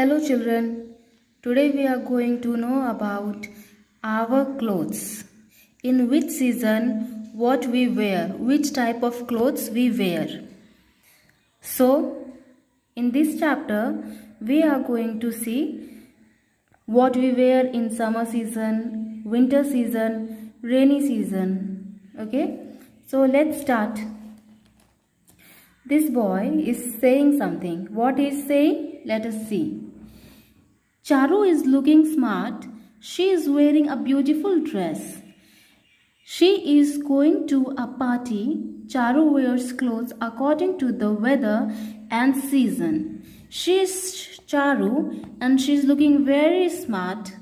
Hello children, today we are going to know about our clothes. In which season, what we wear, which type of clothes we wear. So, in this chapter, we are going to see what we wear in summer season, winter season, rainy season. Okay, so let's start. This boy is saying something. What he is saying? Let us see. Charu is looking smart. She is wearing a beautiful dress. She is going to a party. Charu wears clothes according to the weather and season. She is Charu and she is looking very smart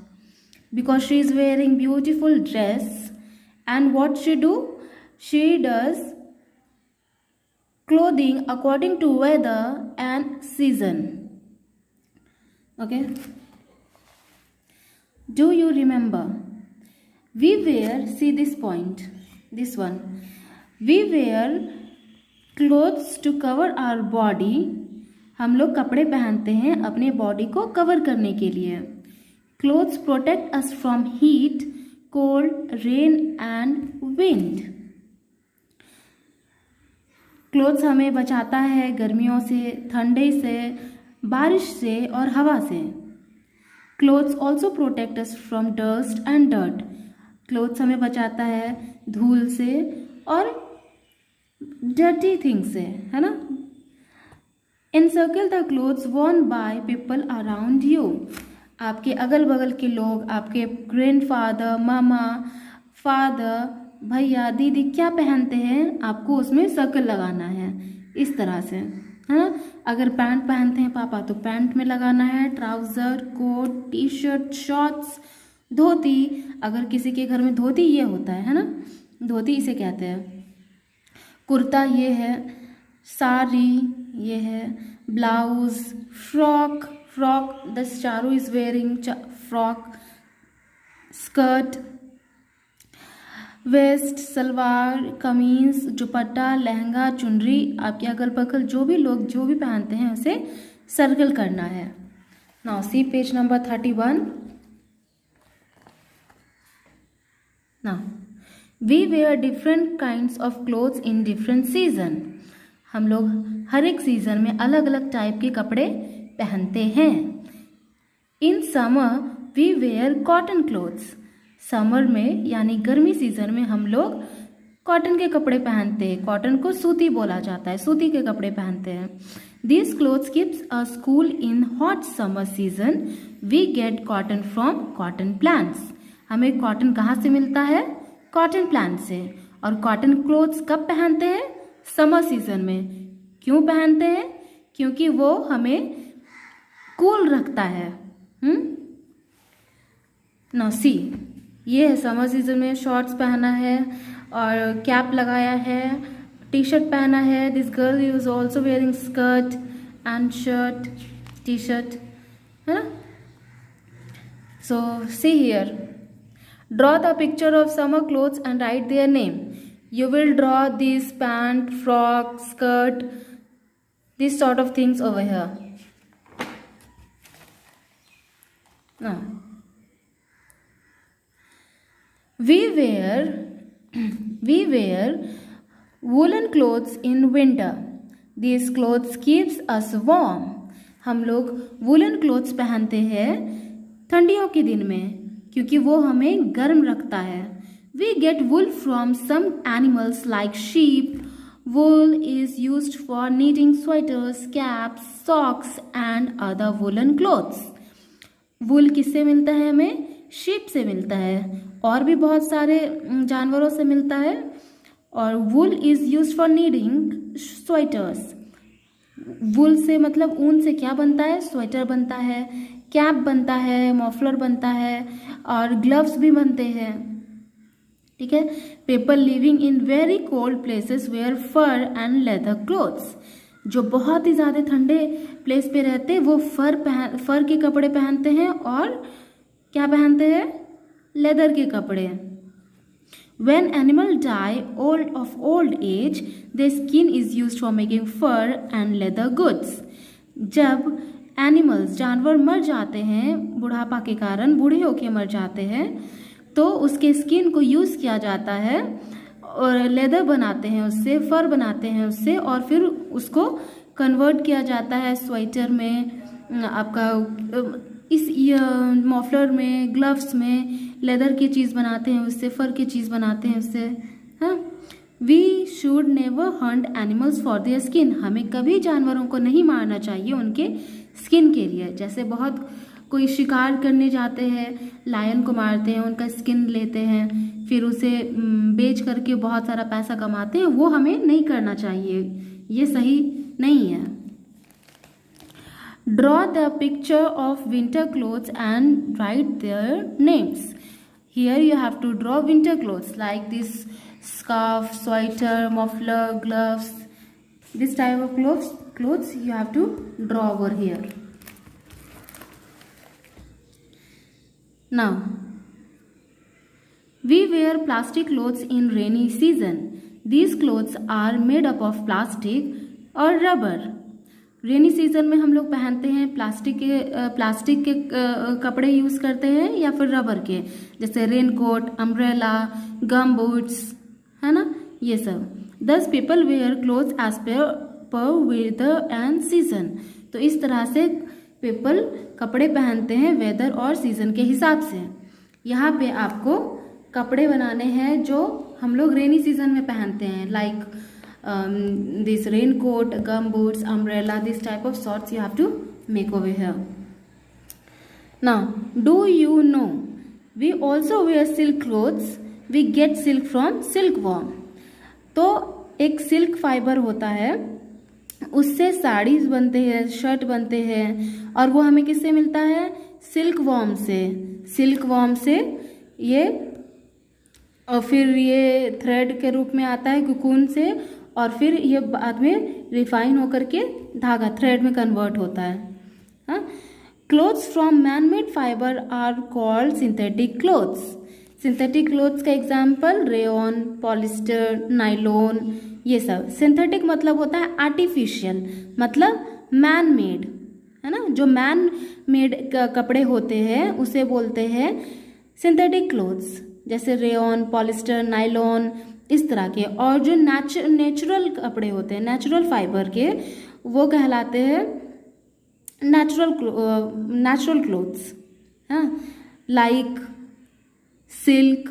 because she is wearing beautiful dress. And what she do? She does clothing according to weather and season. Okay. Do you remember? We wear, see this point, this one. We wear clothes to cover our body. हम लोग कपड़े पहनते हैं अपने body को cover करने के लिए. Clothes protect us from heat, cold, rain and wind. Clothes हमें बचाता है गर्मियों से, ठंडे से, बारिश से और हवा से. Clothes also protect us from dust and dirt. Clothes हमें बचाता है धूल से और डर्टी थिंग्स से, है ना. Encircle the clothes Warne by people around you. आपके अगल बगल के लोग, आपके ग्रैंडफादर, मामा, फादर, भैया, दीदी क्या पहनते हैं, आपको उसमें सर्कल लगाना है इस तरह से, है ना. अगर पैंट पहनते हैं पापा तो पैंट में लगाना है, trouser, coat, T shirt, shorts, dhoti. अगर किसी के घर में धोती ये होता है ना, धोती इसे कहते हैं. कुर्ता ये है, साड़ी ये है, blouse, frock, this Charu is wearing frock, skirt, vest, salwar, kameez, dupatta, lehenga, चुनरी. आपके अगल बगल जो भी लोग जो भी पहनते हैं उसे सर्कल करना है. Now see page number 31. Now we wear different kinds of clothes in different season. हम लोग हर एक सीजन में अलग अलग टाइप के कपड़े पहनते हैं. In summer we wear cotton clothes. Summer में यानी गर्मी सीजन में हम लोग कॉटन के कपड़े पहनते हैं. कॉटन को सूती बोला जाता है, सूती के कपड़े पहनते हैं. This clothes keeps us cool in hot summer season. We get cotton from cotton plants. हमें कॉटन कहाँ से मिलता है? कॉटन प्लांट से. और कॉटन क्लोथ्स कब पहनते हैं? समर सीजन में. क्यों पहनते हैं? क्योंकि वो हमें कूल रखता है. नाउ सी, ये है समर सीजन में शॉर्ट्स पहना है और कैप लगाया है, टी शर्ट पहना है. This girl is also wearing skirt and shirt, T shirt, है ना. So see here, draw the picture of summer clothes and write their name. You will draw these pant, frock, skirt, this sort of things over here. Now, we wear woolen clothes in winter. These clothes keeps us warm. हम लोग woolen clothes पहनते हैं ठंडियों के दिन में क्योंकि वो हमें गर्म रखता है. We get wool from some animals like sheep. Wool is used for knitting sweaters, caps, socks and other woolen clothes. Wool किससे मिलता है हमें? शीप से मिलता है और भी बहुत सारे जानवरों से मिलता है. और wool is used for knitting sweaters. wool से मतलब ऊन से क्या बनता है? स्वेटर बनता है, कैप बनता है, मफलर बनता है और ग्लव्स भी बनते हैं. ठीक है. People living in very cold places wear fur and leather clothes. जो बहुत ही ज़्यादा ठंडे प्लेस पे रहते हैं वो फर के कपड़े पहनते हैं और क्या पहनते हैं? लेदर के कपड़े. When animal die of old age, their skin is used for making fur and leather goods. जब एनिमल्स, जानवर मर जाते हैं बुढ़ापा के कारण, बूढ़े होके मर जाते हैं, तो उसके स्किन को यूज़ किया जाता है और लेदर बनाते हैं उससे, फर बनाते हैं उससे, और फिर उसको कन्वर्ट किया जाता है स्वेटर में, आपका इस मफलर में, ग्लव्स में, लेदर की चीज़ बनाते हैं उससे, फर की चीज़ बनाते हैं उससे। हाँ, we should never hunt animals for their skin, हमें कभी जानवरों को नहीं मारना चाहिए उनके स्किन के लिए। जैसे बहुत कोई शिकार करने जाते हैं, लायन को मारते हैं, उनका स्किन लेते हैं, फिर उसे बेच करके बहुत सारा पैसा कमाते हैं, वो हमें नहीं करना चाहिए, ये सही नहीं है। Draw the picture of winter clothes and write their names. Here you have to draw winter clothes like this scarf, sweater, muffler, gloves, this type of clothes you have to draw over here. Now, we wear plastic clothes in rainy season. These clothes are made up of plastic or rubber. Rainy season में हम लोग पहनते हैं plastic के कपड़े use करते हैं या फिर रबर के, जैसे रेनकोट, अम्ब्रेला, गम बूट्स, है ना, ये सब। 10 people wear clothes as per weather and season. तो इस तरह से पीपल कपड़े पहनते हैं वेदर और सीजन के हिसाब से। यहाँ पे आपको कपड़े बनाने हैं जो हम लोग रेनी सीजन में पहनते हैं, like this raincoat, gum boots, umbrella, this type of sorts you have to make over here. Now, do you know we also wear silk clothes? We get silk from silkworm. तो एक silk fibre होता है, उससे साड़ीज बनते हैं, shirt बनते हैं, और वो हमें किससे मिलता है? सिल्क वॉर्म से। सिल्क वॉर्म से ये, और फिर ये थ्रेड के रूप में आता है कुकून से, और फिर ये बाद में रिफाइन होकर के धागा थ्रेड में कन्वर्ट होता है। Clothes from man made fibre are called synthetic clothes. Synthetic clothes का एग्जाम्पल रेयन, पॉलिस्टर, नाइलॉन, ये सब। सिंथेटिक मतलब होता है आर्टिफिशियल, मतलब मैन मेड, है ना। जो मैन मेड कपड़े होते हैं उसे बोलते हैं सिंथेटिक क्लोथ्स, जैसे रेयन, पॉलिस्टर, नाइलॉन, इस तरह के। और जो नेचुरल कपड़े होते हैं, नेचुरल फाइबर के, वो कहलाते हैं नेचुरल क्लोथ्स, हाँ, like silk,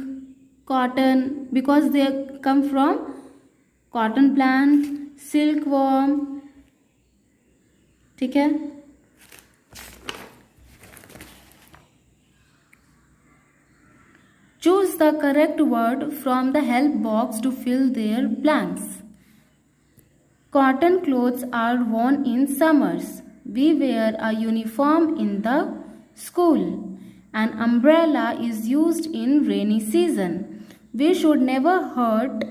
cotton, because they come from cotton plant, silk worm, ठीक है। Choose the correct word from the help box to fill their blanks. Cotton clothes are worn in summers. We wear a uniform in the school. An umbrella is used in rainy season. We should never hurt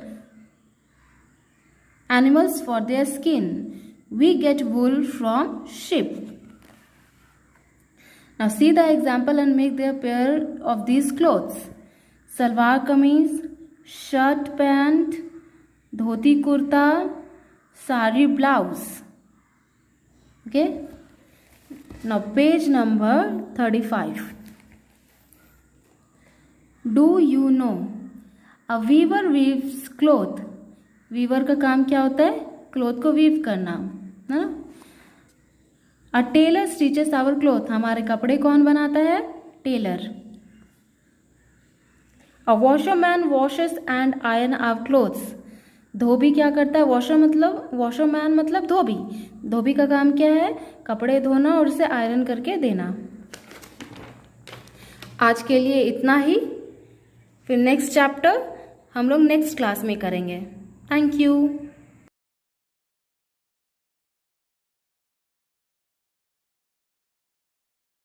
animals for their skin. We get wool from sheep. Now see the example and make their pair of these clothes. Salwar kameez, shirt pant, dhoti kurta, sari blouse. Okay, now page number 35. Do you know a weaver weaves cloth. Weaver का काम क्या होता है? Cloth को weave करना, है ना। A tailor stitches our cloth. हमारे कपड़े कौन बनाता है? Tailor. A washerman washes and iron our clothes. धोबी क्या करता है? वॉशरमैन मतलब धोबी। धोबी का काम क्या है? कपड़े धोना और उसे आयरन करके देना। आज के लिए इतना ही, फिर नेक्स्ट चैप्टर हम लोग नेक्स्ट क्लास में करेंगे। Thank you.